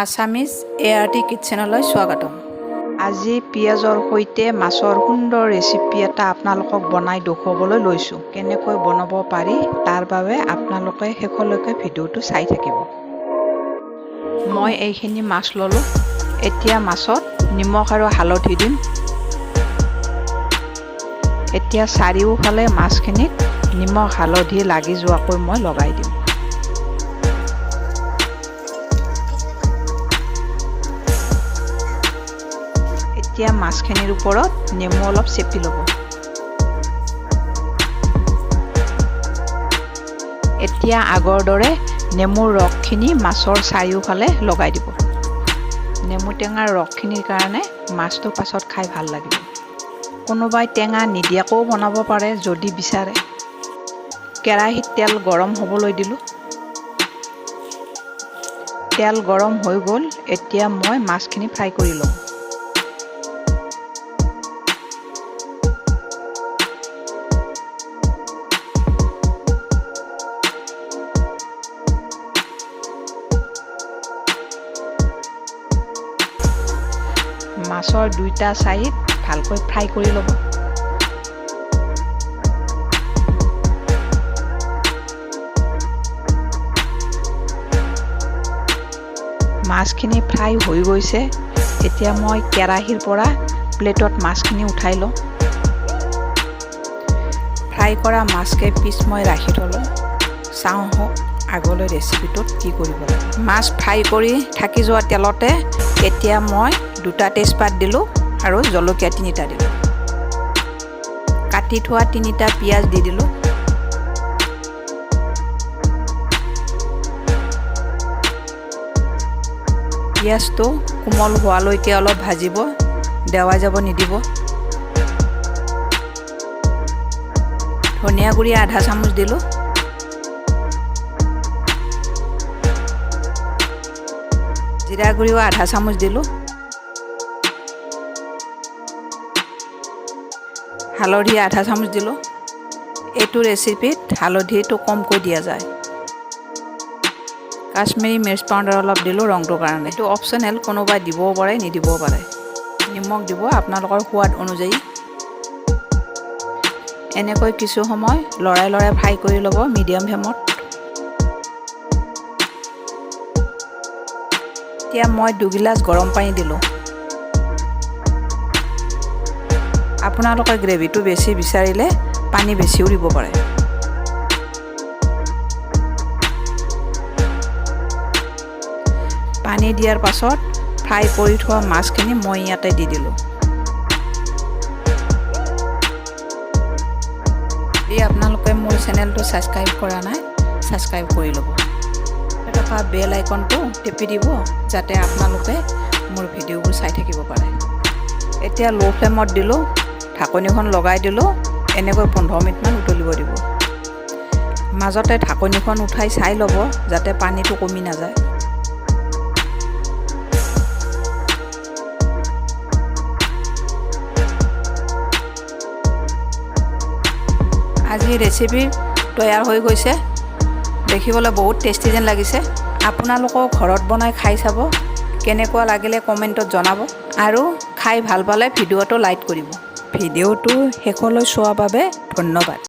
Assamese ART কিটচেনলৈ স্বাগতম। আজি পিঁয়াজৰ সৈতে মাছৰ সুন্দৰ ৰেচিপি এটা আপোনালোকক বনাই দেখুৱাবলৈ লৈছোঁ। কেনেকৈ বনাব পাৰি তাৰ বাবে আপোনালোকে শেষলৈকে ভিডিঅ'টো চাই থাকিব। মই এইখিনি মাছ ল'লোঁ। এতিয়া মাছত নিমখ আৰু হালধি দিম। এতিয়া চাৰিওফালে মাছখিনিত নিমখ হালধি লাগি যোৱাকৈ মই লগাই দিম। এতিয়া মাছখিনিৰ ওপৰত নেমু অলপ চেপি ল'ব। এতিয়া আগৰ দৰে নেমুৰ ৰসখিনি মাছৰ চাৰিওফালে লগাই দিব। নেমু টেঙাৰ ৰসখিনিৰ কাৰণে মাছটো পাছত খাই ভাল লাগিব। কোনোবাই টেঙা নিদিয়াকৈও বনাব পাৰে যদি বিচাৰে। কেৰাহীত তেল গৰম হ'বলৈ দিলোঁ। তেল গৰম হৈ গ'ল। এতিয়া মই মাছখিনি ফ্ৰাই কৰি লওঁ। মাছৰ দুইটা ছাইড ভালকৈ ফ্ৰাই কৰি ল'ব। মাছখিনি ফ্ৰাই হৈ গৈছে। এতিয়া মই কেৰাহীৰ পৰা প্লেটত মাছখিনি উঠাই লওঁ। ফ্ৰাই কৰা মাছকেইপিচ মই ৰাখি থ'লোঁ। চাওঁ হওক আগলৈ ৰেচিপিটোত কি কৰিব লাগে। মাছ ফ্ৰাই কৰি থাকি যোৱা তেলতে এতিয়া মই 2টা তেজপাত দিলোঁ আৰু জলকীয়া 3টা দিলোঁ। কাটি থোৱা 3টা পিঁয়াজ দি দিলোঁ। পিঁয়াজটো কোমল হোৱালৈকে অলপ ভাজিব, দেৱাই যাব নিদিব। ধনিয়া গুড়ি আধা চামুচ দিলোঁ। জিৰা গুড়িও আধা চামুচ দিলোঁ। হালধি আধা চামুচ দিলোঁ। এইটো ৰেচিপিত হালধিটো কমকৈ দিয়া যায়। কাশ্মীৰী মিৰ্চ পাউডাৰ অলপ দিলোঁ ৰংটোৰ কাৰণে। এইটো অপশ্যনেল, কোনোবাই দিবও পাৰে নিদিবও পাৰে। নিমখ দিব আপোনালোকৰ সোৱাদ অনুযায়ী। এনেকৈ কিছু সময় লৰাই লৰাই ফ্ৰাই কৰি ল'ব মিডিয়াম ফ্লেমত। এতিয়া মই 2 গিলাচ গৰম পানী দিলোঁ। আপোনালোকে গ্ৰেভিটো বেছি বিচাৰিলে পানী বেছিও দিব পাৰে। পানী দিয়াৰ পাছত ফ্ৰাই কৰি থোৱা মাছখিনি মই ইয়াতে দি দিলোঁ। যদি আপোনালোকে মোৰ চেনেলটো ছাবস্ক্ৰাইব কৰা নাই, ছাবস্ক্ৰাইব কৰি ল'ব। থকা বেল আইকনটো টিপি দিব যাতে আপোনালোকে মোৰ ভিডিঅ'বোৰ চাই থাকিব পাৰে। এতিয়া ল' ফ্লেমত দিলোঁ, ঢাকনিখন লগাই দিলোঁ। এনেকৈ 15 মিনিটমান উতলিব দিব। মাজতে ঢাকনিখন উঠাই চাই ল'ব যাতে পানীটো কমি নাযায়। আজি ৰেচিপি তৈয়াৰ হৈ গৈছে। দেখিবলৈ বহুত টেষ্টি যেন লাগিছে। আপোনালোকেও ঘৰত বনাই খাই চাব। কেনেকুৱা লাগিলে কমেণ্টত জনাব আৰু খাই ভাল পালে ভিডিঅ'টো লাইক কৰিব। ভিডিঅ'টো শেষলৈ চোৱাৰ বাবে ধন্যবাদ।